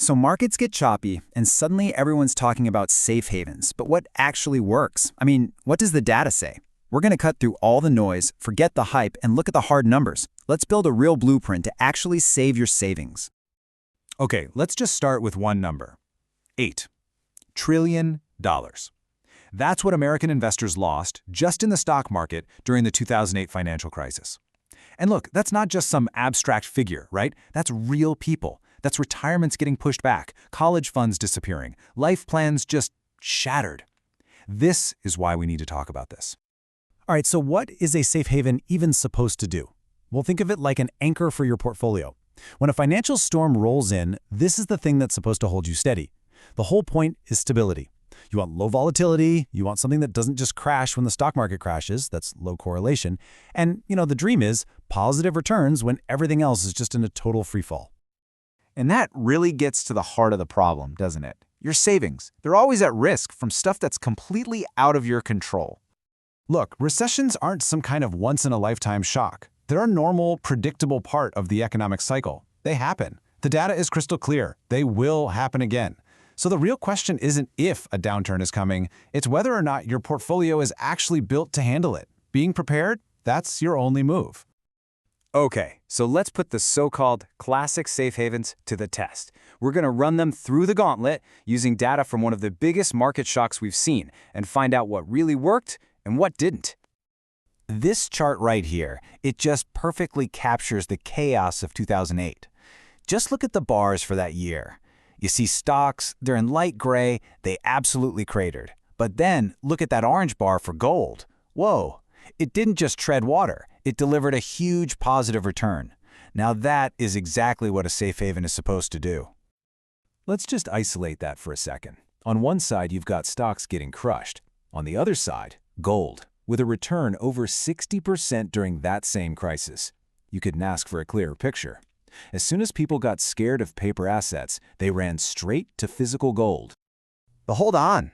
So markets get choppy, and suddenly everyone's talking about safe havens. But what actually works? I mean, what does the data say? We're going to cut through all the noise, forget the hype, and look at the hard numbers. Let's build a real blueprint to actually save your savings. Okay, let's just start with one number. $8 trillion. That's what American investors lost just in the stock market during the 2008 financial crisis. And look, that's not just some abstract figure, right? That's real people. That's retirements getting pushed back, college funds disappearing, life plans just shattered. This is why we need to talk about this. All right, so what is a safe haven even supposed to do? Well, think of it like an anchor for your portfolio. When a financial storm rolls in, this is the thing that's supposed to hold you steady. The whole point is stability. You want low volatility, you want something that doesn't just crash when the stock market crashes, that's low correlation, and, the dream is positive returns when everything else is just in a total free fall. And that really gets to the heart of the problem, doesn't it? Your savings, they're always at risk from stuff that's completely out of your control. Look, recessions aren't some kind of once-in-a-lifetime shock. They're a normal, predictable part of the economic cycle. They happen. The data is crystal clear. They will happen again. So the real question isn't if a downturn is coming, it's whether or not your portfolio is actually built to handle it. Being prepared, that's your only move. Okay, so let's put the so-called classic safe havens to the test. We're going to run them through the gauntlet using data from one of the biggest market shocks we've seen and find out what really worked and what didn't. This chart right here, it just perfectly captures the chaos of 2008. Just look at the bars for that year. You see stocks, they're in light gray, they absolutely cratered. But then look at that orange bar for gold. Whoa, it didn't just tread water, it delivered a huge positive return. Now that is exactly what a safe haven is supposed to do. Let's just isolate that for a second. On one side, you've got stocks getting crushed. On the other side, gold, with a return over 60% during that same crisis. You couldn't ask for a clearer picture. As soon as people got scared of paper assets, they ran straight to physical gold. But hold on.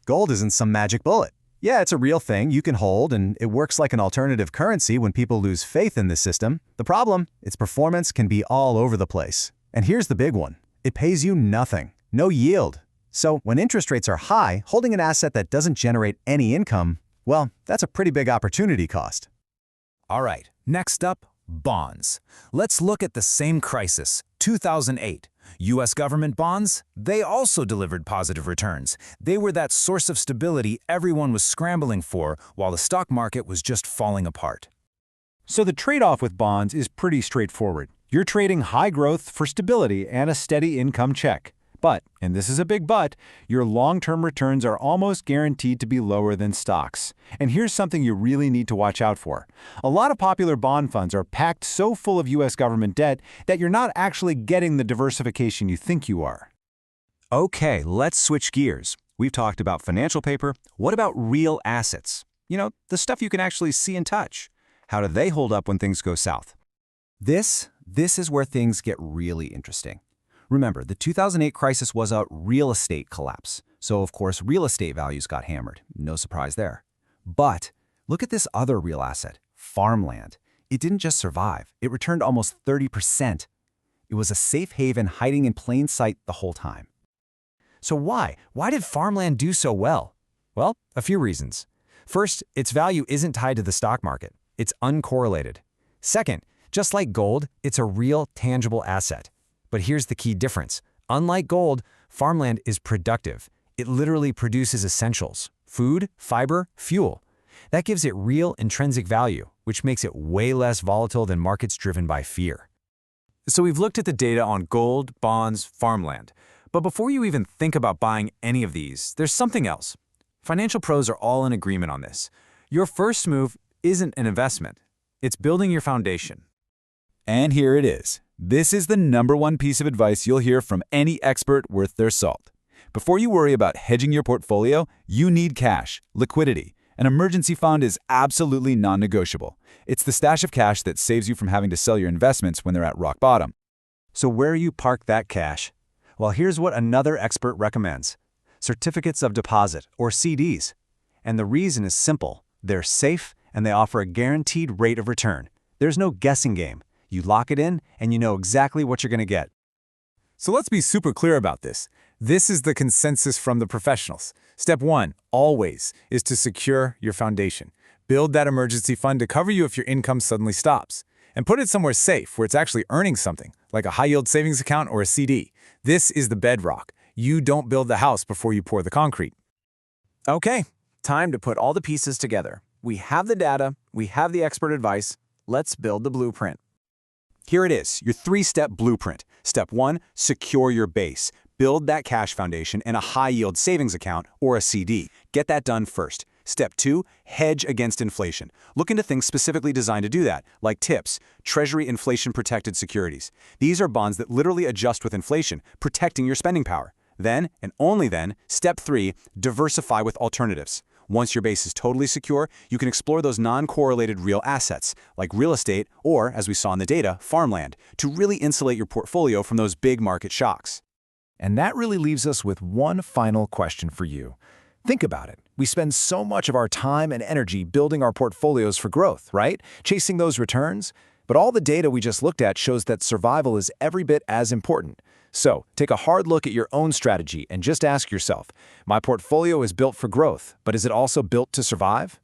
Gold isn't some magic bullet. Yeah, it's a real thing you can hold, and it works like an alternative currency when people lose faith in the system. The problem, its performance can be all over the place. And here's the big one. It pays you nothing. No yield. So when interest rates are high, holding an asset that doesn't generate any income, well, that's a pretty big opportunity cost. All right, next up, bonds. Let's look at the same crisis, 2008. U.S. government bonds, they also delivered positive returns. They were that source of stability everyone was scrambling for while the stock market was just falling apart. So the trade-off with bonds is pretty straightforward. You're trading high growth for stability and a steady income check. But, and this is a big but, your long-term returns are almost guaranteed to be lower than stocks. And here's something you really need to watch out for. A lot of popular bond funds are packed so full of U.S. government debt that you're not actually getting the diversification you think you are. Okay, let's switch gears. We've talked about financial paper. What about real assets? The stuff you can actually see and touch. How do they hold up when things go south? This is where things get really interesting. Remember, the 2008 crisis was a real estate collapse. So, of course, real estate values got hammered. No surprise there. But look at this other real asset, farmland. It didn't just survive. It returned almost 30%. It was a safe haven hiding in plain sight the whole time. So why? Why did farmland do so well? Well, a few reasons. First, its value isn't tied to the stock market. It's uncorrelated. Second, just like gold, it's a real, tangible asset. But here's the key difference. Unlike gold, farmland is productive. It literally produces essentials: food, fiber, fuel. That gives it real intrinsic value, which makes it way less volatile than markets driven by fear. So we've looked at the data on gold, bonds, farmland. But before you even think about buying any of these, there's something else. Financial pros are all in agreement on this. Your first move isn't an investment. It's building your foundation. And here it is. This is the #1 piece of advice you'll hear from any expert worth their salt. Before you worry about hedging your portfolio, you need cash, liquidity. An emergency fund is absolutely non-negotiable. It's the stash of cash that saves you from having to sell your investments when they're at rock bottom. So where you park that cash? Well, here's what another expert recommends. Certificates of deposit, or CDs. And the reason is simple. They're safe and they offer a guaranteed rate of return. There's no guessing game. You lock it in, and you know exactly what you're going to get. So let's be super clear about this. This is the consensus from the professionals. Step 1, always, is to secure your foundation. Build that emergency fund to cover you if your income suddenly stops. And put it somewhere safe where it's actually earning something, like a high-yield savings account or a CD. This is the bedrock. You don't build the house before you pour the concrete. Okay, time to put all the pieces together. We have the data, we have the expert advice. Let's build the blueprint. Here it is, your 3-step blueprint. Step 1, secure your base. Build that cash foundation in a high-yield savings account or a CD. Get that done first. Step 2, hedge against inflation. Look into things specifically designed to do that, like TIPS, Treasury Inflation-Protected Securities. These are bonds that literally adjust with inflation, protecting your spending power. Then, and only then, Step 3, diversify with alternatives. Once your base is totally secure, you can explore those non-correlated real assets, like real estate or, as we saw in the data, farmland, to really insulate your portfolio from those big market shocks. And that really leaves us with one final question for you. Think about it. We spend so much of our time and energy building our portfolios for growth, right? Chasing those returns. But all the data we just looked at shows that survival is every bit as important. So, take a hard look at your own strategy and just ask yourself, my portfolio is built for growth, but is it also built to survive?